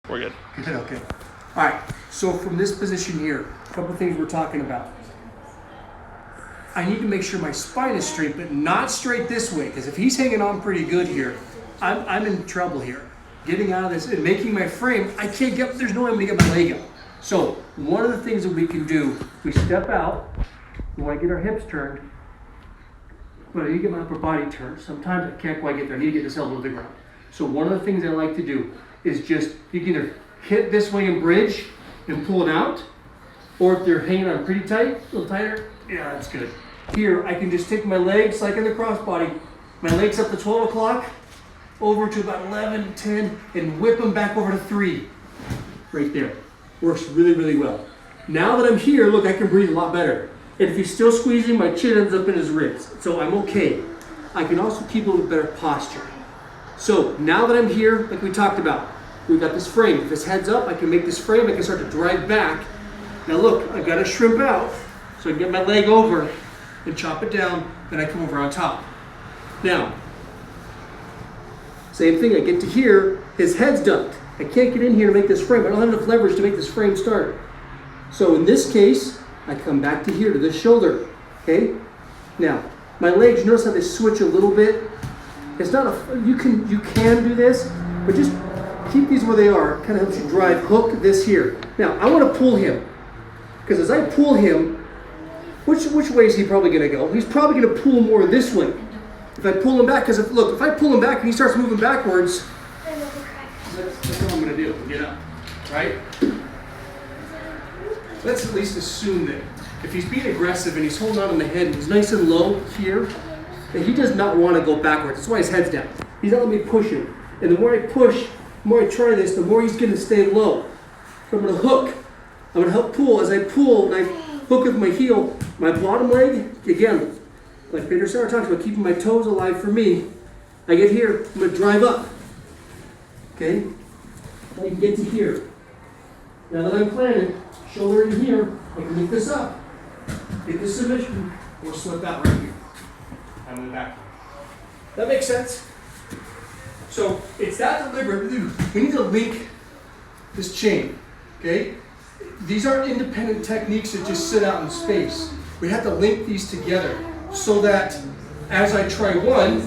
We're good. Good, okay. All right, so from this position here, a couple things we're talking about. I need to make sure my spine is straight, but not straight this way, because if he's hanging on pretty good here, I'm in trouble here. Getting out of this and making my frame, I can't get, there's no way I'm gonna get my leg up. So one of the things that we can do, we step out, we want to get our hips turned, but I need to get my upper body turned. Sometimes I can't quite get there, I need to get this elbow to the ground. So one of the things I like to do is just, you can either hit this way and bridge and pull it out, or if they're hanging on pretty tight, a little tighter, yeah, that's good. Here, I can just take my legs, like in the crossbody, my legs up to 12 o'clock, over to about 11, 10, and whip them back over to 3. Right there. Works really, really well. Now that I'm here, look, I can breathe a lot better. And if he's still squeezing, my chin ends up in his ribs. So I'm okay. I can also keep a little better posture. So now that I'm here, like we talked about, we've got this frame. If this head's up, I can make this frame, I can start to drive back. Now look, I've got to shrimp out, so I can get my leg over and chop it down, then I come over on top. Now, same thing, I get to here, his head's ducked. I can't get in here to make this frame. I don't have enough leverage to make this frame start. So in this case, I come back to here, to this shoulder, okay? Now, my legs, you notice how they switch a little bit? It's not a, you can do this, but just keep these where they are. Kind of helps you drive, hook this here. Now, I want to pull him, because as I pull him, which way is he probably going to go? He's probably going to pull more this way. If I pull him back, because look, if I pull him back and he starts moving backwards, that's what I'm going to do, get up, right? Let's at least assume that if he's being aggressive and he's holding on to the head and he's nice and low here, that he does not want to go backwards. That's why his head's down. He's not letting me push him. And the more I push, the more I try this, the more he's going to stay low. So I'm going to hook. I'm going to help pull. As I pull and I hook with my heel, my bottom leg, again, like Peter Sarah talks about, keeping my toes alive for me. I get here, I'm going to drive up. Okay? I can get to here. Now that I'm planted, shoulder in here, I can lift this up, get this submission, or slip out right here. I'm in the back. That makes sense? So it's that deliberate. We need to link this chain, okay? These aren't independent techniques that just sit out in space. We have to link these together so that as I try one,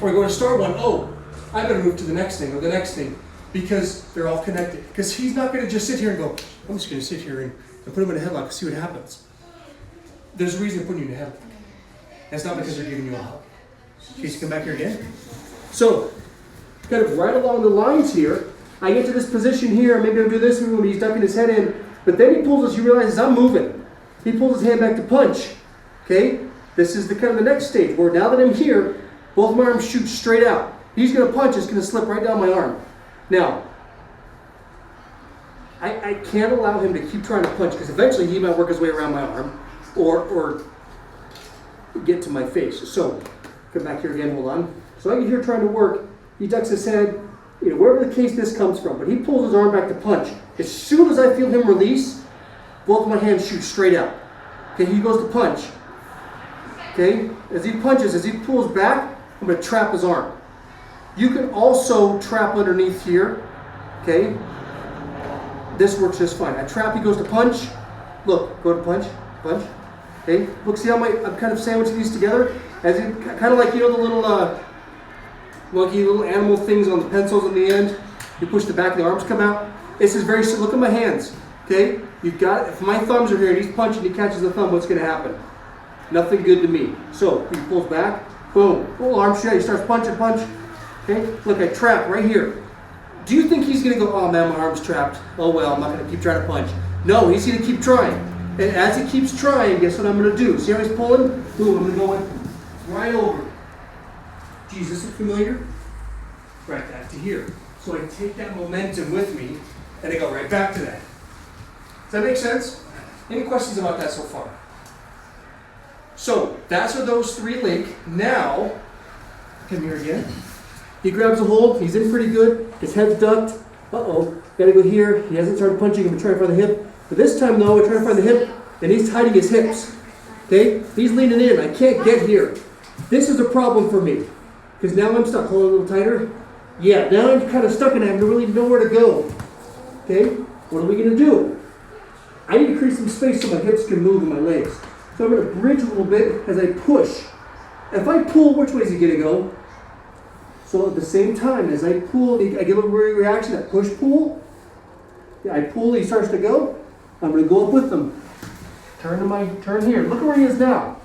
or I go to start one, oh, I better move to the next thing or the next thing, because they're all connected. Because he's not going to just sit here and go, I'm just going to sit here and put him in a headlock and see what happens. There's a reason they're putting you in a headlock. That's not because they're giving you a hug. In case you come back here again. So, kind of right along the lines here, I get to this position here, maybe I'll do this when he's ducking his head in, but then he pulls us, he realizes I'm moving. He pulls his hand back to punch. Okay? This is the kind of the next stage, where now that I'm here, both my arms shoot straight out. He's going to punch, it's going to slip right down my arm. Now, I can't allow him to keep trying to punch, because eventually he might work his way around my arm, or get to my face. So, come back here again, hold on. So I get here trying to work, he ducks his head, wherever the case this comes from, but he pulls his arm back to punch. As soon as I feel him release, both my hands shoot straight out. Okay, he goes to punch. Okay, as he punches, as he pulls back, I'm going to trap his arm. You can also trap underneath here. Okay, this works just fine. I trap, he goes to punch. Look, go to punch, punch. Okay, look, see how I'm kind of sandwiching these together? As in, kind of like, the little monkey, little animal things on the pencils in the end. You push the back, the arms come out. This is very, look at my hands, okay? You've got, if my thumbs are here and he's punching, he catches the thumb, what's gonna happen? Nothing good to me. So, he pulls back, boom, full arm shot, he starts punching, punch, okay? Look, I trap right here. Do you think he's gonna go, oh man, my arm's trapped. Oh well, I'm not gonna keep trying to punch. No, he's gonna keep trying. And as he keeps trying, guess what I'm gonna do? See how he's pulling? Boom, I'm gonna go in right over. Geez, this is familiar? Right back to here. So I take that momentum with me, and I go right back to that. Does that make sense? Any questions about that so far? So that's where those three link. Now, come here again. He grabs a hold. He's in pretty good. His head's ducked. Uh-oh. Gotta go here. He hasn't started punching. I'm trying to find the hip. But this time, though, we're trying to find the hip, and he's hiding his hips. Okay? He's leaning in. I can't get here. This is a problem for me, because now I'm stuck. Hold it a little tighter. Yeah, now I'm kind of stuck and I have really nowhere to go. Okay, what are we gonna do? I need to create some space so my hips can move and my legs. So I'm gonna bridge a little bit as I push. If I pull, which way is he gonna go? So at the same time, as I pull, I get a little reaction, that push-pull. Yeah, I pull, he starts to go. I'm gonna go up with him. Turn here. Look where he is now.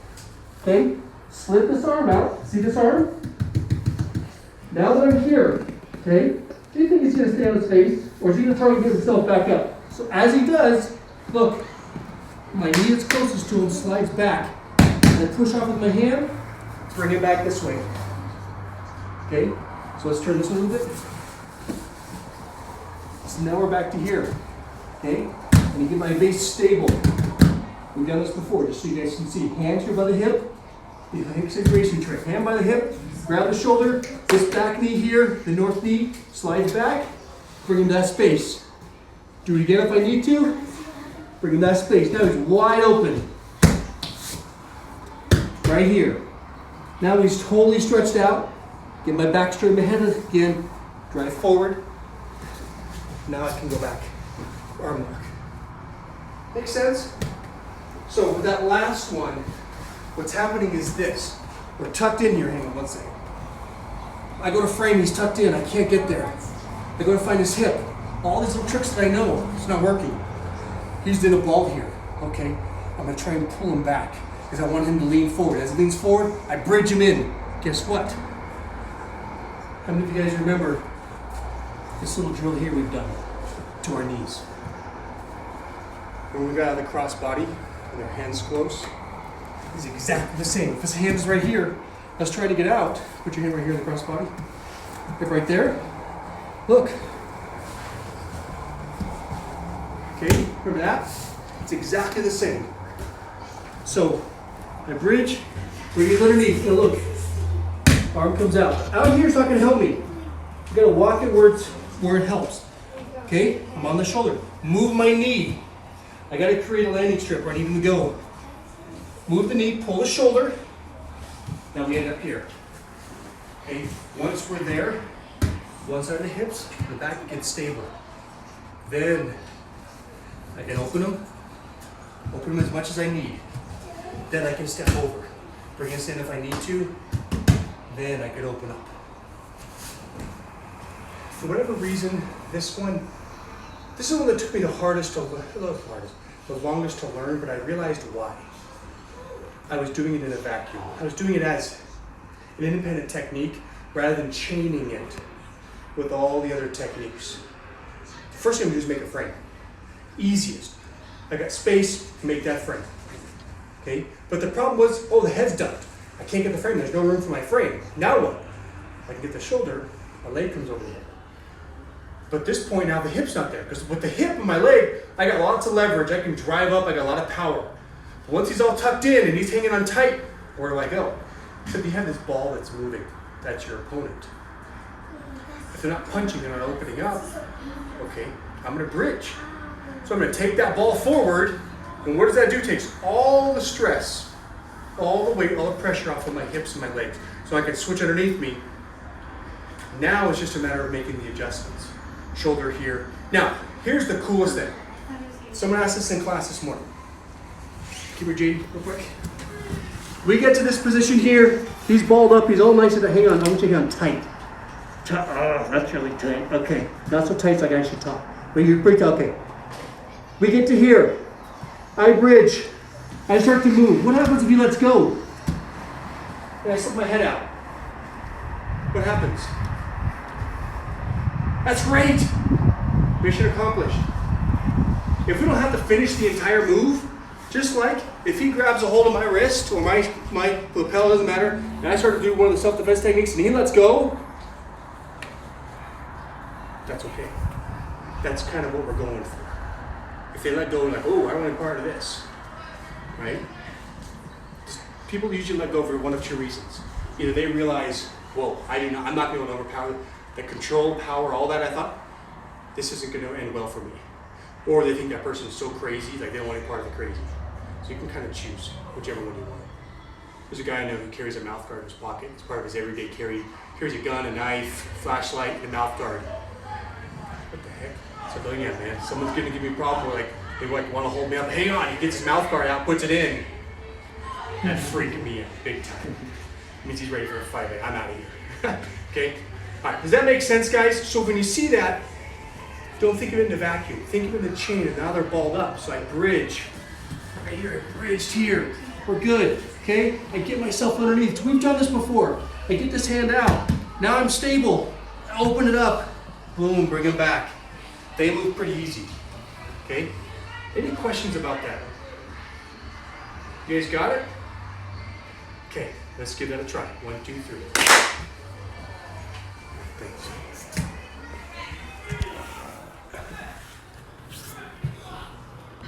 Okay, slip this arm out. See this arm? Now that I'm here, okay, do you think he's gonna stay on his face? Or is he gonna try and get himself back up? So as he does, look, my knee that's closest to him slides back. And I push off with my hand, bring it back this way. Okay, so let's turn this a little bit. So now we're back to here. Okay, and you get my base stable. We've done this before, just so you guys can see. Hands here by the hip, the hip situation trick. Hand by the hip, grab the shoulder, this back knee here, the north knee, slides back, bring him to that space. Do it again if I need to. Bring him to that space. Now he's wide open. Right here. Now he's totally stretched out. Get my back straight, my head again, drive forward. Now I can go back, arm lock. Make sense? So with that last one, what's happening is this. We're tucked in here, hang on one second. I go to frame, he's tucked in, I can't get there. I go to find his hip. All these little tricks that I know, it's not working. He's in a ball here, okay? I'm gonna try and pull him back because I want him to lean forward. As he leans forward, I bridge him in. Guess what? How many of you guys remember this little drill here we've done to our knees? When we got out of the cross body and our hands close, it's exactly the same. If his hand is right here, let's try to get out. Put your hand right here in the cross body. Hip right there. Look. Okay, remember that? It's exactly the same. So, I bridge, bring it underneath. Now look. Arm comes out. Out here is not going to help me. You got to walk it where it helps. Okay? I'm on the shoulder. Move my knee. I got to create a landing strip where I need him to go. Move the knee, pull the shoulder. Now we end up here. Okay? Once we're there, one side of the hips, the back gets stable. Then I can open them as much as I need. Then I can step over. Bring us in if I need to. Then I could open up. For whatever reason, this is the one that took me the longest to learn, but I realized why. I was doing it in a vacuum. I was doing it as an independent technique rather than chaining it with all the other techniques. The first thing I'm gonna do is make a frame. Easiest. I got space to make that frame. Okay? But the problem was, the head's ducked. I can't get the frame, there's no room for my frame. Now what? I can get the shoulder, my leg comes over the hip. But at this point now the hip's not there, because with the hip and my leg, I got lots of leverage, I can drive up, I got a lot of power. But once he's all tucked in and he's hanging on tight, where do I go? Except you have this ball that's moving, that's your opponent. If they're not punching, they're not opening up, okay, I'm gonna bridge. So I'm gonna take that ball forward, and what does that do? It takes all the stress, all the weight, all the pressure off of my hips and my legs. So I can switch underneath me. Now it's just a matter of making the adjustments. Shoulder here. Now, here's the coolest thing. Someone asked this in class this morning. Keep your JD real quick. We get to this position here. He's balled up, he's all nice and hang on. I want you to hang on tight. Oh, that's really tight. Okay, not so tight so I can actually talk. But you break, okay. We get to here. I bridge. I start to move. What happens if he lets go? And I slip my head out. What happens? That's great. Mission accomplished. If we don't have to finish the entire move, just like if he grabs a hold of my wrist or my lapel, doesn't matter, and I start to do one of the self-defense techniques and he lets go, that's okay. That's kind of what we're going for. If they let go, like, I don't want to be part of this. Right? People usually let go for one of two reasons. Either they realize, I'm not going to overpower the control, power, all that. I thought, this isn't going to end well for me. Or they think that person is so crazy, like they don't want to be part of the crazy. So you can kind of choose whichever one you want. There's a guy I know who carries a mouth guard in his pocket. It's part of his everyday carry. Carries a gun, a knife, flashlight, and a mouth guard. What the heck? Civilian, man. Someone's gonna give me a problem. Like they want to hold me up. Hang on. He gets his mouth guard out, puts it in. That freaked me out big time. Means he's ready for a fight. I'm out of here. Okay. All right. Does that make sense, guys? So when you see that, don't think of it in a vacuum. Think of it in the chain, and now they're balled up. So I bridge. Right here, I bridged here. We're good. Okay. I get myself underneath. We've done this before. I get this hand out. Now I'm stable. I open it up. Boom, bring them back. They move pretty easy. Okay? Any questions about that? You guys got it? Okay, let's give that a try. 1, 2, 3. Thanks.